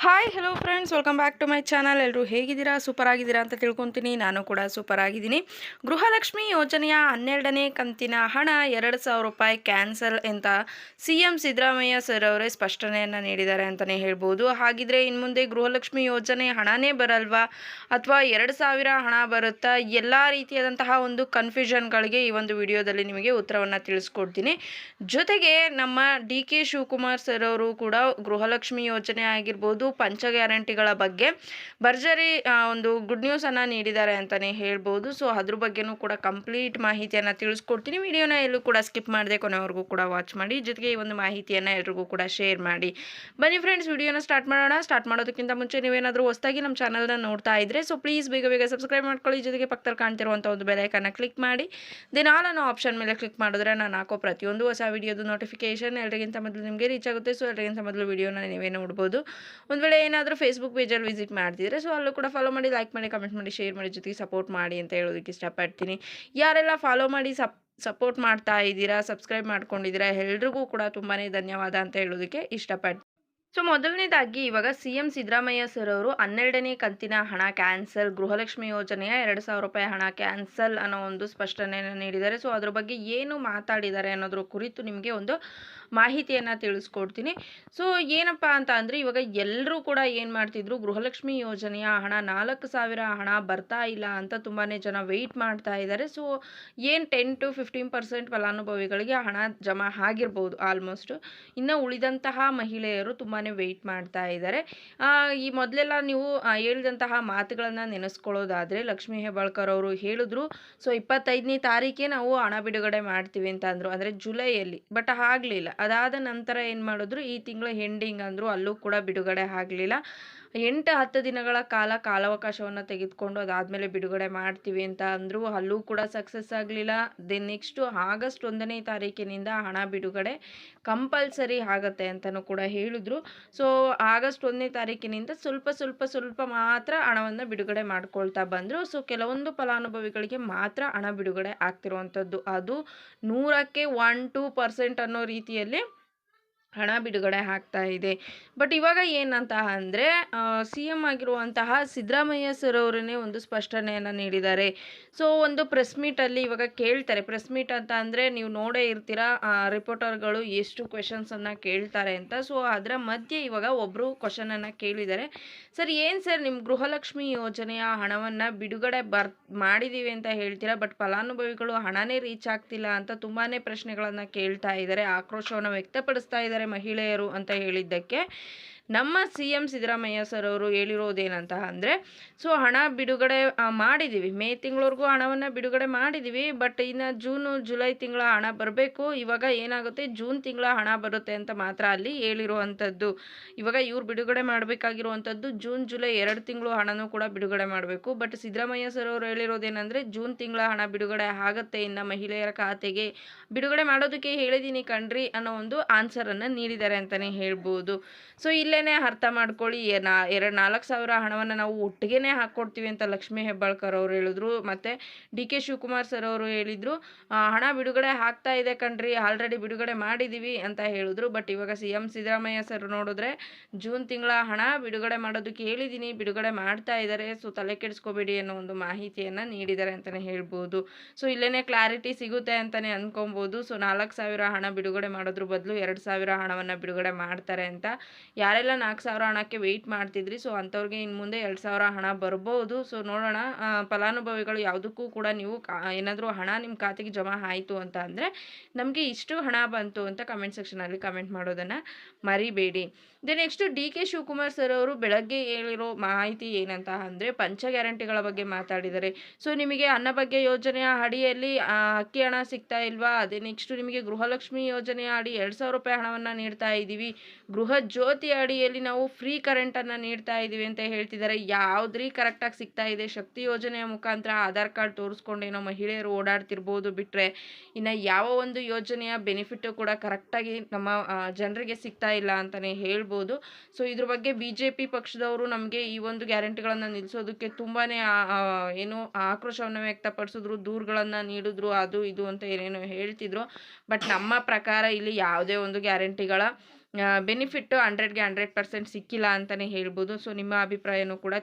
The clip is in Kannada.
Hi hello friends, welcome back to my channel. ಎಲ್ಲರೂ ಹೇಗಿದ್ದೀರಾ? ಸೂಪರ್ ಆಗಿದ್ದೀರಾ ಅಂತ ತಿಳ್ಕೊತೀನಿ. ನಾನು ಕೂಡ ಸೂಪರ್ ಆಗಿದ್ದೀನಿ. ಗೃಹಲಕ್ಷ್ಮಿ ಯೋಜನೆಯ 12ನೇ ಕಂತಿನ ಹಣ 2,000 ರೂಪಾಯಿ ಕ್ಯಾನ್ಸಲ್ ಅಂತ CM ಸಿದ್ದರಾಮಯ್ಯ ಸರ್ ಅವರೇ ಸ್ಪಷ್ಟನೆಯನ್ನು ನೀಡಿದ್ದಾರೆ ಅಂತಲೇ ಹೇಳ್ಬೋದು. ಹಾಗಿದ್ರೆ ಇನ್ನು ಮುಂದೆ ಗೃಹಲಕ್ಷ್ಮಿ ಯೋಜನೆ ಹಣನೇ ಬರಲ್ವಾ ಅಥವಾ 2,000 ಹಣ ಬರುತ್ತಾ? ಎಲ್ಲ ರೀತಿಯಾದಂತಹ ಒಂದು ಕನ್ಫ್ಯೂಷನ್ಗಳಿಗೆ ಈ ಒಂದು ವಿಡಿಯೋದಲ್ಲಿ ನಿಮಗೆ ಉತ್ತರವನ್ನು ತಿಳಿಸ್ಕೊಡ್ತೀನಿ. ಜೊತೆಗೆ ನಮ್ಮ DK ಶಿವಕುಮಾರ್ ಸರ್ ಅವರು ಕೂಡ ಗೃಹಲಕ್ಷ್ಮಿ ಯೋಜನೆ ಆಗಿರ್ಬೋದು, ಪಂಚ ಗ್ಯಾರಂಟಿಗಳ ಬಗ್ಗೆ ಭರ್ಜರಿ ಒಂದು ಗುಡ್ ನ್ಯೂಸನ್ನು ನೀಡಿದ್ದಾರೆ ಅಂತಲೇ ಹೇಳ್ಬೋದು. ಸೊ ಅದ್ರ ಬಗ್ಗೆನೂ ಕೂಡ ಕಂಪ್ಲೀಟ್ ಮಾಹಿತಿಯನ್ನು ತಿಳಿಸ್ಕೊಡ್ತೀನಿ. ವಿಡಿಯೋನ ಎಲ್ಲೂ ಕೂಡ ಸ್ಕಿಪ್ ಮಾಡದೆ ಕೊನೆವರೆಗೂ ಕೂಡ ವಾಚ್ ಮಾಡಿ. ಜೊತೆಗೆ ಈ ಒಂದು ಮಾಹಿತಿಯನ್ನು ಎಲ್ರಿಗೂ ಕೂಡ ಶೇರ್ ಮಾಡಿ. ಬನ್ನಿ ಫ್ರೆಂಡ್ಸ್, ವಿಡಿಯೋನ ಸ್ಟಾರ್ಟ್ ಮಾಡೋಣ. ಸ್ಟಾರ್ಟ್ ಮಾಡೋದಕ್ಕಿಂತ ಮುಂಚೆ ನೀವೇನಾದರೂ ಹೊಸದಾಗಿ ನಮ್ಮ ಚಾನಲ್ನ ನೋಡ್ತಾ ಇದ್ದರೆ ಸೊ ಪ್ಲೀಸ್ ಬೇಗ ಬೇಗ ಸಬ್ಸ್ಕ್ರೈಬ್ ಮಾಡ್ಕೊಳ್ಳಿ. ಜೊತೆಗೆ ಪಕ್ಕದಲ್ಲಿ ಕಾಣ್ತಿರುವಂಥ ಒಂದು ಬೆಲ್ ಐಕನ್ನ ಕ್ಲಿಕ್ ಮಾಡಿ ದೆನ್ ಆಲ್ ಅನ್ನೋ ಆಪ್ಷನ್ ಮೇಲೆ ಕ್ಲಿಕ್ ಮಾಡಿದ್ರೆ ನಾನು ಹಾಕೋ ಪ್ರತಿಯೊಂದು ಹೊಸ ವಿಡಿಯೋದು ನೋಟಿಫಿಕೇಶನ್ ಎಲ್ಲರಿಗಿಂತ ಮೊದಲು ನಿಮಗೆ ರೀಚ್ ಆಗುತ್ತೆ. ಸೊ ಎಲ್ಲರಿಗಿಂತ ಮೊದಲು ವಿಡಿಯೋನ ನೀವೇ ನೋಡ್ಬೋದು. ಒಂದು ವೇಳೆ ಏನಾದರೂ ಫೇಸ್ಬುಕ್ ಪೇಜಲ್ಲಿ ವಿಸಿಟ್ ಮಾಡ್ತಿದ್ರೆ ಸೊ ಅಲ್ಲೂ ಕೂಡ ಫಾಲೋ ಮಾಡಿ, ಲೈಕ್ ಮಾಡಿ, ಕಮೆಂಟ್ ಮಾಡಿ, ಶೇರ್ ಮಾಡಿ, ಜೊತೆಗೆ ಸಪೋರ್ಟ್ ಮಾಡಿ ಅಂತ ಹೇಳೋದಕ್ಕೆ ಇಷ್ಟಪಡ್ತೀನಿ. ಯಾರೆಲ್ಲ ಫಾಲೋ ಮಾಡಿ ಸಪೋರ್ಟ್ ಮಾಡ್ತಾ ಇದ್ದೀರಾ, ಸಬ್ಸ್ಕ್ರೈಬ್ ಮಾಡ್ಕೊಂಡಿದ್ದೀರಾ, ಎಲ್ರಿಗೂ ಕೂಡ ತುಂಬಾ ಧನ್ಯವಾದ ಅಂತ ಹೇಳೋದಕ್ಕೆ ಇಷ್ಟಪಡ್ತೀನಿ. ಸೊ ಮೊದಲನೇದಾಗಿ ಇವಾಗ CM ಸಿದ್ದರಾಮಯ್ಯ ಸರ್ ಅವರು 12ನೇ ಕಂತಿನ ಹಣ ಕ್ಯಾನ್ಸಲ್, ಗೃಹಲಕ್ಷ್ಮಿ ಯೋಜನೆಯ 2,000 ರೂಪಾಯಿ ಹಣ ಕ್ಯಾನ್ಸಲ್ ಅನ್ನೋ ಒಂದು ಸ್ಪಷ್ಟನೆಯನ್ನು ನೀಡಿದ್ದಾರೆ. ಸೊ ಅದ್ರ ಬಗ್ಗೆ ಏನು ಮಾತಾಡಿದ್ದಾರೆ ಅನ್ನೋದ್ರ ಕುರಿತು ನಿಮಗೆ ಒಂದು ಮಾಹಿತಿಯನ್ನು ತಿಳಿಸ್ಕೊಡ್ತೀನಿ. ಸೊ ಏನಪ್ಪ ಅಂತ ಅಂದರೆ ಇವಾಗ ಎಲ್ಲರೂ ಕೂಡ ಏನು ಮಾಡ್ತಿದ್ರು, ಗೃಹಲಕ್ಷ್ಮಿ ಯೋಜನೆಯ ಹಣ 4,000 ಹಣ ಬರ್ತಾ ಇಲ್ಲ ಅಂತ ತುಂಬಾ ಜನ ವೆಯ್ಟ್ ಮಾಡ್ತಾ ಇದ್ದಾರೆ. ಸೊ ಏನು 10 to 15% ಫಲಾನುಭವಿಗಳಿಗೆ ಹಣ ಜಮಾ ಆಗಿರ್ಬೋದು ಆಲ್ಮೋಸ್ಟ್. ಇನ್ನು ಉಳಿದಂತಹ ಮಹಿಳೆಯರು ತುಂಬಾ ವೆಯ್ಟ್ ಮಾಡ್ತಾ ಇದ್ದಾರೆ. ಈ ಮೊದಲೆಲ್ಲ ನೀವು ಹೇಳಿದಂತಹ ಮಾತುಗಳನ್ನು ನೆನೆಸ್ಕೊಳ್ಳೋದಾದರೆ ಲಕ್ಷ್ಮೀ ಹೆಬ್ಬಾಳ್ಕರ್ ಅವರು ಹೇಳಿದ್ರು, ಸೊ 25ನೇ ತಾರೀಕೆ ನಾವು ಹಣ ಬಿಡುಗಡೆ ಮಾಡ್ತೀವಿ ಅಂತ ಅಂದರು, ಅಂದರೆ ಜುಲೈಯಲ್ಲಿ. ಬಟ್ ಆಗಲಿಲ್ಲ. ಅದಾದ ನಂತರ ಏನು ಮಾಡಿದ್ರು, ಈ ತಿಂಗಳ ಎಂಡಿಂಗ್ ಅಂದರು, ಅಲ್ಲೂ ಕೂಡ ಬಿಡುಗಡೆ ಆಗಲಿಲ್ಲ. 8-10 ದಿನಗಳ ಕಾಲಾವಕಾಶವನ್ನು ತೆಗೆದುಕೊಂಡು ಅದಾದಮೇಲೆ ಬಿಡುಗಡೆ ಮಾಡ್ತೀವಿ ಅಂತ ಅಂದರು, ಅಲ್ಲೂ ಕೂಡ ಸಕ್ಸಸ್ ಆಗಲಿಲ್ಲ. ದೆನ್ ನೆಕ್ಸ್ಟು ಆಗಸ್ಟ್ 1ನೇ ತಾರೀಕಿನಿಂದ ಹಣ ಬಿಡುಗಡೆ ಕಂಪಲ್ಸರಿ ಆಗತ್ತೆ ಅಂತಲೂ ಕೂಡ ಹೇಳಿದ್ರು. ಸೊ ಆಗಸ್ಟ್ 1ನೇ ತಾರೀಕಿನಿಂದ ಸ್ವಲ್ಪ ಮಾತ್ರ ಹಣವನ್ನು ಬಿಡುಗಡೆ ಮಾಡ್ಕೊಳ್ತಾ ಬಂದರು. ಸೊ ಕೆಲವೊಂದು ಫಲಾನುಭವಿಗಳಿಗೆ ಮಾತ್ರ ಹಣ ಬಿಡುಗಡೆ ಆಗ್ತಿರುವಂಥದ್ದು, ಅದು 100ಕ್ಕೆ 1-2% ಅನ್ನೋ ರೀತಿಯಲ್ಲಿ ಹಣ ಬಿಡುಗಡೆ ಆಗ್ತಾ ಇದೆ. ಬಟ್ ಇವಾಗ ಏನಂತ ಅಂದರೆ CM ಆಗಿರುವಂತಹ ಸಿದ್ದರಾಮಯ್ಯ ಸರ್ ಅವರನ್ನೇ ಒಂದು ಸ್ಪಷ್ಟನೆಯನ್ನು ನೀಡಿದ್ದಾರೆ. ಸೊ ಒಂದು ಪ್ರೆಸ್ ಮೀಟಲ್ಲಿ ಇವಾಗ ಕೇಳ್ತಾರೆ. ಪ್ರೆಸ್ ಮೀಟ್ ಅಂತ ಅಂದರೆ ನೀವು ನೋಡೇ ಇರ್ತೀರಾ, ರಿಪೋರ್ಟರ್ಗಳು ಎಷ್ಟು ಕ್ವೆಶನ್ಸನ್ನು ಕೇಳ್ತಾರೆ ಅಂತ. ಸೊ ಅದರ ಮಧ್ಯೆ ಇವಾಗ ಒಬ್ಬರು ಕ್ವಶನನ್ನು ಕೇಳಿದ್ದಾರೆ. ಸರ್ ಏನು ಸರ್, ನಿಮ್ಮ ಗೃಹಲಕ್ಷ್ಮಿ ಯೋಜನೆಯ ಹಣವನ್ನು ಬಿಡುಗಡೆ ಮಾಡಿದ್ದೀವಿ ಅಂತ ಹೇಳ್ತೀರಾ, ಬಟ್ ಫಲಾನುಭವಿಗಳು ಹಣನೇ ರೀಚ್ ಆಗ್ತಿಲ್ಲ ಅಂತ ತುಂಬಾ ಪ್ರಶ್ನೆಗಳನ್ನು ಕೇಳ್ತಾ ಇದ್ದಾರೆ, ಆಕ್ರೋಶವನ್ನು ವ್ಯಕ್ತಪಡಿಸ್ತಾ ಇದ್ದಾರೆ ಮಹಿಳೆಯರು ಅಂತ ಹೇಳಿದ್ದಕ್ಕೆ ನಮ್ಮ CM ಸಿದ್ದರಾಮಯ್ಯ ಸರ್ ಅವರು ಹೇಳಿರೋದೇನಂತ ಅಂದರೆ, ಸೊ ಹಣ ಬಿಡುಗಡೆ ಮಾಡಿದ್ದೀವಿ, ಮೇ ತಿಂಗಳವರೆಗೂ ಹಣವನ್ನು ಬಿಡುಗಡೆ ಮಾಡಿದ್ದೀವಿ, ಬಟ್ ಇನ್ನು ಜೂನು ಜುಲೈ ತಿಂಗಳ ಹಣ ಬರಬೇಕು. ಇವಾಗ ಏನಾಗುತ್ತೆ, ಜೂನ್ ತಿಂಗಳ ಹಣ ಬರುತ್ತೆ ಅಂತ ಮಾತ್ರ ಅಲ್ಲಿ ಹೇಳಿರುವಂಥದ್ದು. ಇವಾಗ ಇವ್ರು ಬಿಡುಗಡೆ ಮಾಡಬೇಕಾಗಿರುವಂಥದ್ದು ಜೂನ್ ಜುಲೈ 2 ತಿಂಗಳು ಹಣನೂ ಕೂಡ ಬಿಡುಗಡೆ ಮಾಡಬೇಕು. ಬಟ್ ಸಿದ್ದರಾಮಯ್ಯ ಸರ್ ಅವರು ಹೇಳಿರೋದೇನೆಂದರೆ ಜೂನ್ ತಿಂಗಳ ಹಣ ಬಿಡುಗಡೆ ಆಗುತ್ತೆ, ಇನ್ನು ಮಹಿಳೆಯರ ಖಾತೆಗೆ ಬಿಡುಗಡೆ ಮಾಡೋದಕ್ಕೆ ಹೇಳಿದ್ದೀನಿ ಕಣ್ರಿ ಅನ್ನೋ ಒಂದು ಆನ್ಸರನ್ನು ನೀಡಿದ್ದಾರೆ ಅಂತಲೇ ಹೇಳ್ಬೋದು. ಸೊ ಇಲ್ಲೇ ಅರ್ಥ ಮಾಡ್ಕೊಳ್ಳಿ, 4,000 ಹಣವನ್ನು ನಾವು ಒಟ್ಟಿಗೆ ಹಾಕ್ಕೊಡ್ತೀವಿ ಅಂತ ಲಕ್ಷ್ಮೀ ಹೆಬ್ಬಾಳ್ಕರ್ ಅವರು ಹೇಳಿದ್ರು. ಮತ್ತು DK ಶಿವಕುಮಾರ್ ಸರ್ ಅವರು ಹೇಳಿದರು, ಹಣ ಬಿಡುಗಡೆ ಆಗ್ತಾ ಇದೆ ಕಣ್ರಿ, ಆಲ್ರೆಡಿ ಬಿಡುಗಡೆ ಮಾಡಿದ್ದೀವಿ ಅಂತ ಹೇಳಿದ್ರು. ಬಟ್ ಇವಾಗ CM ಸಿದ್ದರಾಮಯ್ಯ ಸರ್ ನೋಡಿದ್ರೆ ಜೂನ್ ತಿಂಗಳ ಹಣ ಬಿಡುಗಡೆ ಮಾಡೋದಕ್ಕೆ ಹೇಳಿದ್ದೀನಿ, ಬಿಡುಗಡೆ ಮಾಡ್ತಾ ಇದ್ದಾರೆ, ಸೊ ತಲೆ ಕೆಡಿಸ್ಕೋಬೇಡಿ ಅನ್ನೋ ಒಂದು ಮಾಹಿತಿಯನ್ನು ನೀಡಿದ್ದಾರೆ ಅಂತಲೇ ಹೇಳ್ಬೋದು. ಸೊ ಇಲ್ಲೇ ಕ್ಲಾರಿಟಿ ಸಿಗುತ್ತೆ ಅಂತಲೇ ಅಂದ್ಕೊಬೋದು. ಸೊ 4,000 ಹಣ ಬಿಡುಗಡೆ ಮಾಡೋದ್ರ ಬದಲು 2,000 ಹಣವನ್ನು ಬಿಡುಗಡೆ ಮಾಡ್ತಾರೆ ಅಂತ. ಯಾರೆಲ್ಲ 4,000 ಹಣಕ್ಕೆ ವೆಯ್ಟ್ ಮಾಡ್ತಿದ್ರಿ, ಸೊ ಅಂಥವ್ರಿಗೆ ಇನ್ನು ಮುಂದೆ 2,000 ಹಣ ಬರ್ಬೋದು. ಸೊ ನೋಡೋಣ, ಫಲಾನುಭವಿಗಳು ಯಾವುದಕ್ಕೂ ಕೂಡ ನೀವು ಏನಾದರೂ ಹಣ ನಿಮ್ಮ ಖಾತೆಗೆ ಜಮಾ ಆಯಿತು ಅಂತ ಅಂದರೆ ನಮಗೆ ಇಷ್ಟು ಹಣ ಬಂತು ಅಂತ ಕಮೆಂಟ್ ಸೆಕ್ಷನಲ್ಲಿ ಕಮೆಂಟ್ ಮಾಡೋದನ್ನು ಮರಿಬೇಡಿ. Then next DK Shivakumar sir ಅವರು ಬೆಳಗ್ಗೆ ಹೇಳಿರೋ ಮಾಹಿತಿ ಏನಂತ ಅಂದರೆ ಪಂಚ ಗ್ಯಾರಂಟಿಗಳ ಬಗ್ಗೆ ಮಾತಾಡಿದ್ದಾರೆ. ಸೊ ನಿಮಗೆ ಅನ್ನಭಾಗ್ಯ ಯೋಜನೆಯ ಅಡಿಯಲ್ಲಿ ಅಕ್ಕಿ ಹಣ ಸಿಗ್ತಾ ಇಲ್ವಾ, ಅದೇ ನೆಕ್ಸ್ಟು ನಿಮಗೆ ಗೃಹಲಕ್ಷ್ಮಿ ಯೋಜನೆಯ ಅಡಿ 2,000 ರೂಪಾಯಿ ಹಣವನ್ನು ನೀಡ್ತಾ ಇದ್ದೀವಿ, ಗೃಹ ಜ್ಯೋತಿ ಅಡಿಯಲ್ಲಿ ನಾವು ಫ್ರೀ ಕರೆಂಟನ್ನು ನೀಡ್ತಾ ಇದ್ದೀವಿ ಅಂತ ಹೇಳ್ತಿದ್ದಾರೆ. ಯಾವುದ್ರಿ ಕರೆಕ್ಟಾಗಿ ಸಿಗ್ತಾ ಇದೆ? ಶಕ್ತಿ ಯೋಜನೆಯ ಮುಖಾಂತರ ಆಧಾರ್ ಕಾರ್ಡ್ ತೋರಿಸ್ಕೊಂಡೇನೋ ಮಹಿಳೆಯರು ಓಡಾಡ್ತಿರ್ಬೋದು, ಬಿಟ್ಟರೆ ಇನ್ನು ಯಾವ ಒಂದು ಯೋಜನೆಯ ಬೆನಿಫಿಟ್ಟು ಕೂಡ ಕರೆಕ್ಟಾಗಿ ನಮ್ಮ ಜನರಿಗೆ ಸಿಗ್ತಾ ಇಲ್ಲ ಅಂತಲೇ ಹೇಳ್ಬೋದು. ಸೊ ಇದ್ರ ಬಗ್ಗೆ BJP ಪಕ್ಷದವರು ನಮಗೆ ಈ ಒಂದು ಗ್ಯಾರಂಟಿಗಳನ್ನು ನಿಲ್ಲಿಸೋದಕ್ಕೆ ತುಂಬಾ ಏನು ಆಕ್ರೋಶವನ್ನು ವ್ಯಕ್ತಪಡಿಸಿದ್ರು, ದೂರುಗಳನ್ನು ನೀಡಿದ್ರು, ಅದು ಇದು ಅಂತ ಏನೇನೋ ಹೇಳ್ತಿದ್ರು. ಬಟ್ ನಮ್ಮ ಪ್ರಕಾರ ಇಲ್ಲಿ ಯಾವುದೇ ಒಂದು ಗ್ಯಾರಂಟಿಗಳ ಬೆನಿಫಿಟ್ಟು 100ಗೆ 100% ಸಿಕ್ಕಿಲ್ಲ ಅಂತಲೇ ಹೇಳ್ಬೋದು. ಸೊ ನಿಮ್ಮ ಅಭಿಪ್ರಾಯನೂ ಕೂಡ